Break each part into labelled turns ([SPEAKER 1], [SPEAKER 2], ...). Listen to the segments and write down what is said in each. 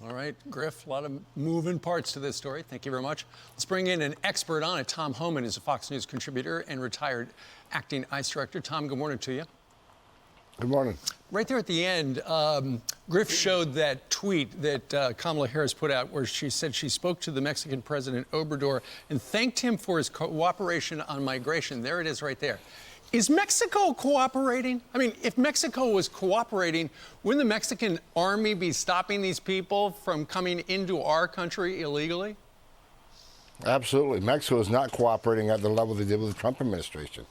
[SPEAKER 1] All right, Griff, a lot of moving parts to this story. Thank you very much. Let's bring in an expert on it. Tom Homan is a Fox News contributor and retired acting ICE director. Tom, good morning to you.
[SPEAKER 2] Good morning.
[SPEAKER 1] Right there at the end, Griff showed that tweet that Kamala Harris put out where she said she spoke to the Mexican President Obrador and thanked him for his cooperation on migration. There it is right there. Is Mexico cooperating? I mean, if Mexico was cooperating, wouldn't the Mexican army be stopping these people from coming into our country illegally?
[SPEAKER 2] Absolutely. Mexico is not cooperating at the level they did with the Trump administration.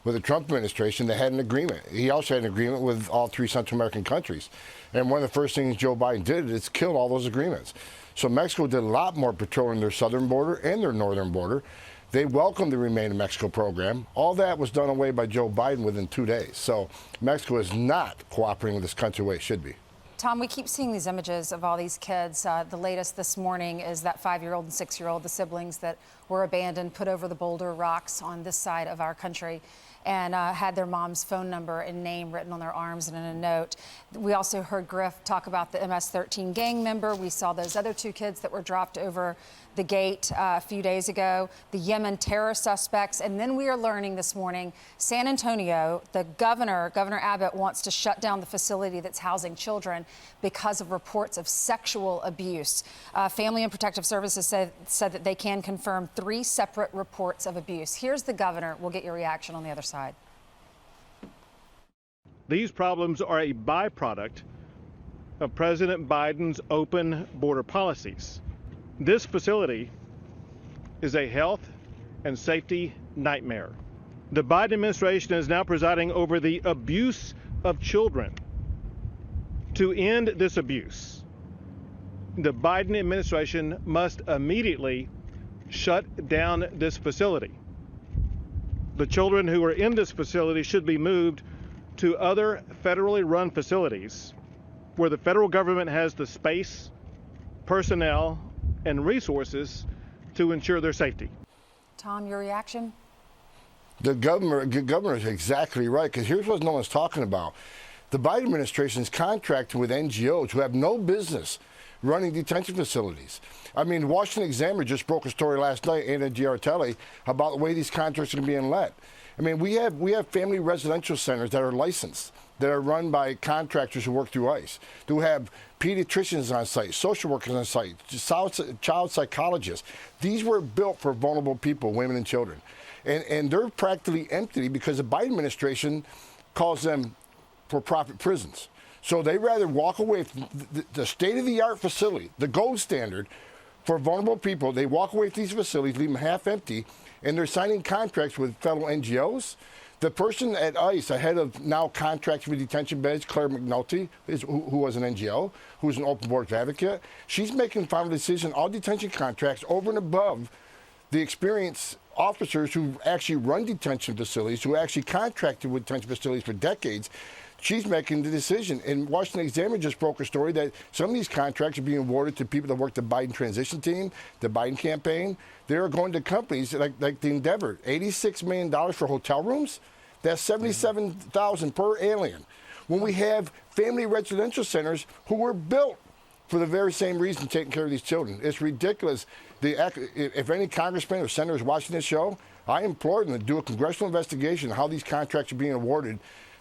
[SPEAKER 2] With the Trump administration, they had an agreement. He also had an agreement with all three Central American countries. And one of the first things Joe Biden did is kill all those agreements. So Mexico did a lot more patrolling their southern border and their northern border. They welcomed the Remain in Mexico program. All that was done away by Joe Biden within 2 days. So Mexico is not cooperating with this country the way it should be.
[SPEAKER 3] Tom, we keep seeing these images of all these kids. The latest this morning is that 5-year-old and 6-year-old, the siblings that were abandoned, put over the boulder rocks on this side of our country, and had their mom's phone number and name written on their arms and in a note. We also heard Griff talk about the MS-13 gang member. We saw those other 2 kids that were dropped over the gate a few days ago, the Yemen terror suspects. And then we are learning this morning, San Antonio, the Governor Abbott, wants to shut down the facility that's housing children because of reports of sexual abuse. Family and Protective Services said that they can confirm 3 separate reports of abuse. Here's the governor. We'll get your reaction on the other side.
[SPEAKER 4] These problems are a byproduct of President Biden's open border policies. This facility is a health and safety nightmare. The Biden administration is now presiding over the abuse of children. To end this abuse, the Biden administration must immediately shut down this facility. The children who are in this facility should be moved to other federally run facilities where the federal government has the space, personnel, and resources to ensure their safety.
[SPEAKER 3] Tom, your reaction?
[SPEAKER 2] The governor is exactly right, because here's what no one's talking about. The Biden administration is contracting with NGOs who have no business running detention facilities. I mean, the Washington Examiner just broke a story last night, Anna Giartelli, about the way these contracts are being let. I mean, we have family residential centers that are licensed, that are run by contractors who work through ICE, who have pediatricians on site, social workers on site, child psychologists. These were built for vulnerable people, women and children. And they're practically empty because the Biden administration calls them for-profit prisons. So they rather walk away from the state-of-the-art facility, the gold standard for vulnerable people. They walk away from these facilities, leave them half empty, and they're signing contracts with federal NGOs. The person at ICE, ahead of now contracts for detention beds, Claire McNulty, who was an NGO, who's an open borders advocate, she's making final decision all detention contracts over and above the experienced officers who actually run detention facilities, who actually contracted with detention facilities for decades. She's making the decision. And Washington Examiner just broke a story that some of these contracts are being awarded to people that work the Biden transition team, the Biden campaign. They're going to companies like the Endeavor, $86 million for hotel rooms. That's $77,000 per alien. When we have family residential centers who were built for the very same reason, taking care of these children. It's ridiculous. If any congressman or senator is watching this show, I implore them to do a congressional investigation on how these contracts are being awarded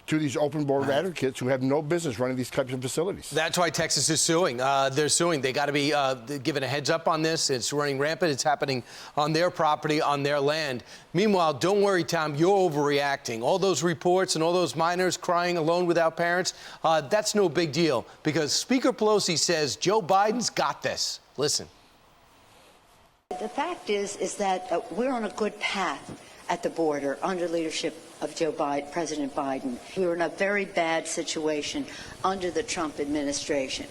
[SPEAKER 2] to these open border advocates who have no business running these types of facilities.
[SPEAKER 5] That's why Texas is suing. They're suing. They got to be given a heads up on this. It's running rampant. It's happening on their property, on their land. Meanwhile, don't worry, Tom, you're overreacting. All those reports and all those minors crying alone without parents, that's no big deal because Speaker Pelosi says Joe Biden's got this. Listen.
[SPEAKER 6] The fact is that we're on a good path at the border under leadership of President Biden. We were in a very bad situation under the Trump administration.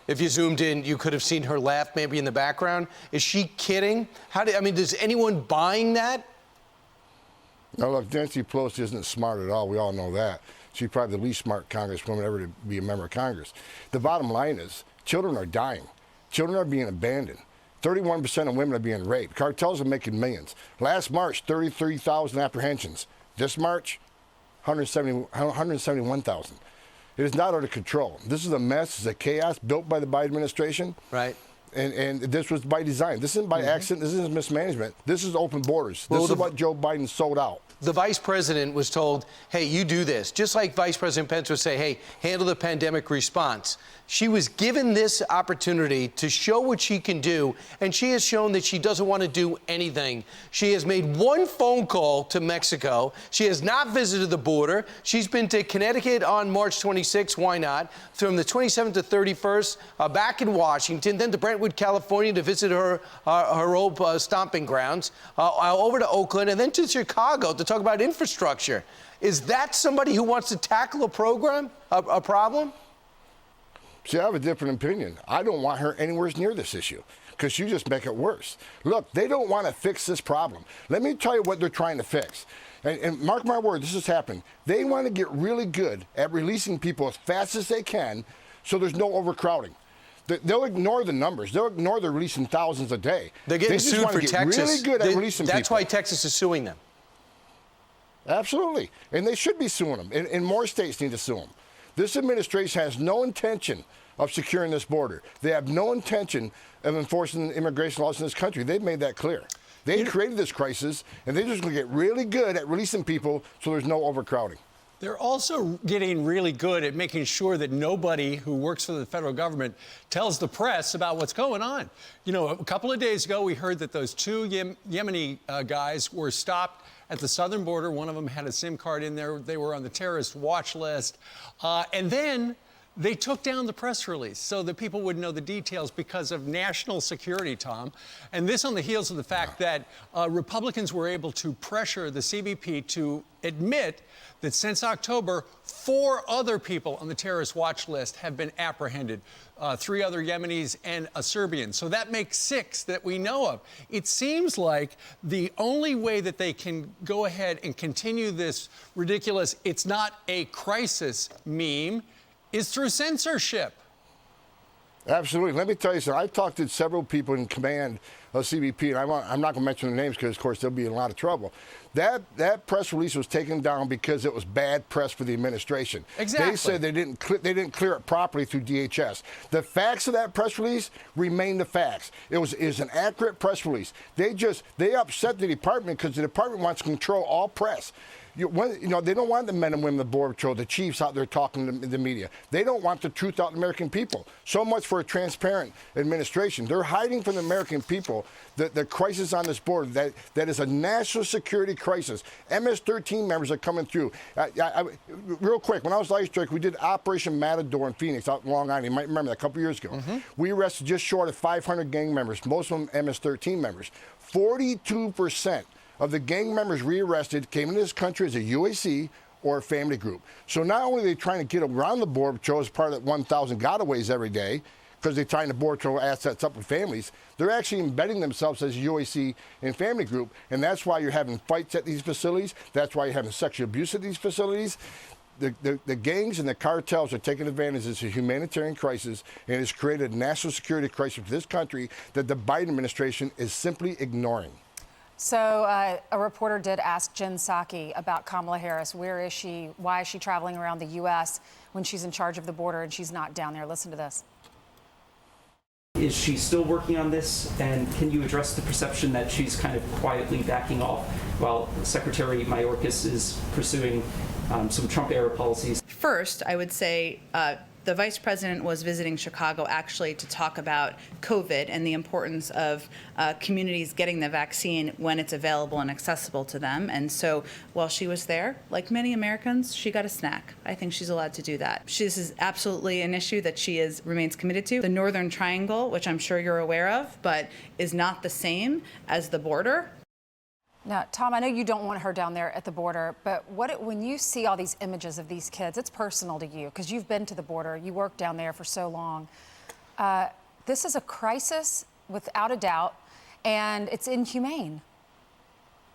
[SPEAKER 5] If you zoomed in, you could have seen her laugh maybe in the background. Is she kidding? Is anyone buying that?
[SPEAKER 2] No, look, Nancy Pelosi isn't smart at all. We all know that. She's probably the least smart congresswoman ever to be a member of Congress. The bottom line is children are dying. Children are being abandoned. 31% of women are being raped. Cartels are making millions. Last March, 33,000 apprehensions. This March, 171,000. It is not under control. This is a mess. It's a chaos built by the Biden administration.
[SPEAKER 5] Right.
[SPEAKER 2] And this was by design. This isn't by accident. This isn't mismanagement. This is open borders. This is what Joe Biden sold out.
[SPEAKER 5] The vice president was told, hey, you do this. Just like Vice President Pence would say, hey, handle the pandemic response. She was given this opportunity to show what she can do, and she has shown that she doesn't want to do anything. She has made one phone call to Mexico. She has not visited the border. She's been to Connecticut on March 26th. Why not? From the 27th to 31st, back in Washington, then to Brentwood, California to visit her old stomping grounds, over to Oakland, and then to Chicago to talk about infrastructure. Is that somebody who wants to tackle a problem?
[SPEAKER 2] See, I have a different opinion. I don't want her anywhere near this issue because you just make it worse. Look, they don't want to fix this problem. Let me tell you what they're trying to fix. And mark my word, this is happening. They want to get really good at releasing people as fast as they can so there's no overcrowding. They'll ignore the numbers. They'll ignore they're releasing thousands a day.
[SPEAKER 5] They're getting
[SPEAKER 2] just
[SPEAKER 5] sued
[SPEAKER 2] want
[SPEAKER 5] for
[SPEAKER 2] to get
[SPEAKER 5] Texas.
[SPEAKER 2] Really good at releasing
[SPEAKER 5] That's
[SPEAKER 2] people.
[SPEAKER 5] why Texas is suing them.
[SPEAKER 2] Absolutely. And they should be suing them. And more states need to sue them. This administration has no intention of securing this border. They have no intention of enforcing immigration laws in this country. They've made that clear. They created this crisis, and they're just going to get really good at releasing people so there's no overcrowding.
[SPEAKER 1] They're also getting really good at making sure that nobody who works for the federal government tells the press about what's going on. You know, a couple of days ago, we heard that those two Yemeni guys were stopped at the southern border. One of them had a SIM card in there. They were on the terrorist watch list. And then they took down the press release so that people would know the details because of national security, Tom. And this on the heels of the fact that Republicans were able to pressure the CBP to admit that since October, 4 other people on the terrorist watch list have been apprehended, 3 other Yemenis and a Serbian. So that makes 6 that we know of. It seems like the only way that they can go ahead and continue this ridiculous, it's not a crisis meme, is through censorship.
[SPEAKER 2] Absolutely. Let me tell you something. I've talked to several people in command of CBP, and I'm not going to mention their names because, of course, they'll be in a lot of trouble. That press release was taken down because it was bad press for the administration.
[SPEAKER 1] Exactly.
[SPEAKER 2] They said they didn't clear it properly through DHS. The facts of that press release remain the facts. It was an accurate press release. They upset the department because the department wants to control all press. They don't want the men and women of the Border Patrol, the chiefs out there talking to the media. They don't want the truth out to the American people. So much for a transparent administration. They're hiding from the American people the crisis on this border that is a national security crisis. MS-13 members are coming through. Real quick, when I was Light Strike, we did Operation Matador in Phoenix, out in Long Island. You might remember that a couple years ago. Mm-hmm. We arrested just short of 500 gang members, most of them MS-13 members. 42% of the gang members rearrested came into this country as a UAC or a family group. So not only are they trying to get around the Border Patrol as part of that 1,000 gotaways every day, because they're tying the Border Patrol assets up with families, they're actually embedding themselves as a UAC and family group, and that's why you're having fights at these facilities. That's why you're having sexual abuse at these facilities. The gangs and the cartels are taking advantage of this humanitarian crisis, and it's created a national security crisis for this country that the Biden administration is simply ignoring.
[SPEAKER 3] So a reporter did ask Jen Psaki about Kamala Harris. Where is she? Why is she traveling around the U.S. when she's in charge of the border and she's not down there? Listen to this.
[SPEAKER 7] Is she still working on this? And can you address the perception that she's kind of quietly backing off while Secretary Mayorkas is pursuing some Trump-era policies?
[SPEAKER 8] First, I would say the vice president was visiting Chicago actually to talk about COVID and the importance of communities getting the vaccine when it's available and accessible to them. And so while she was there, like many Americans, she got a snack. I think she's allowed to do that. This is absolutely an issue that she remains committed to. The Northern Triangle, which I'm sure you're aware of, but is not the same as the border.
[SPEAKER 3] Now, Tom, I know you don't want her down there at the border, but when you see all these images of these kids, it's personal to you because you've been to the border, you worked down there for so long. This is a crisis without a doubt, and it's inhumane.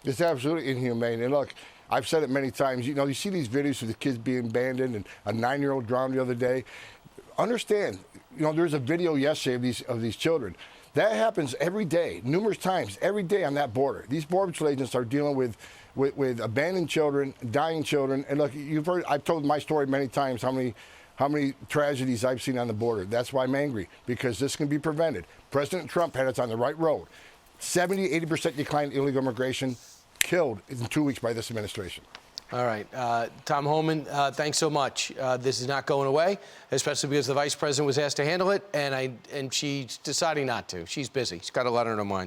[SPEAKER 2] It's absolutely inhumane. And look, I've said it many times, you see these videos of the kids being abandoned and a 9-year-old drowned the other day. Understand, there's a video yesterday of these children. That happens every day, numerous times, every day on that border. These Border Patrol agents are dealing with abandoned children, dying children. And look, you've heard, I've told my story many times how many how many tragedies I've seen on the border. That's why I'm angry, because this can be prevented. President Trump had us on the right road. 70, 80% decline in illegal immigration, killed in 2 weeks by this administration.
[SPEAKER 5] All right. Tom Homan, thanks so much. This is not going away, especially because the vice president was asked to handle it, and she's deciding not to. She's busy. She's got a lot on her mind.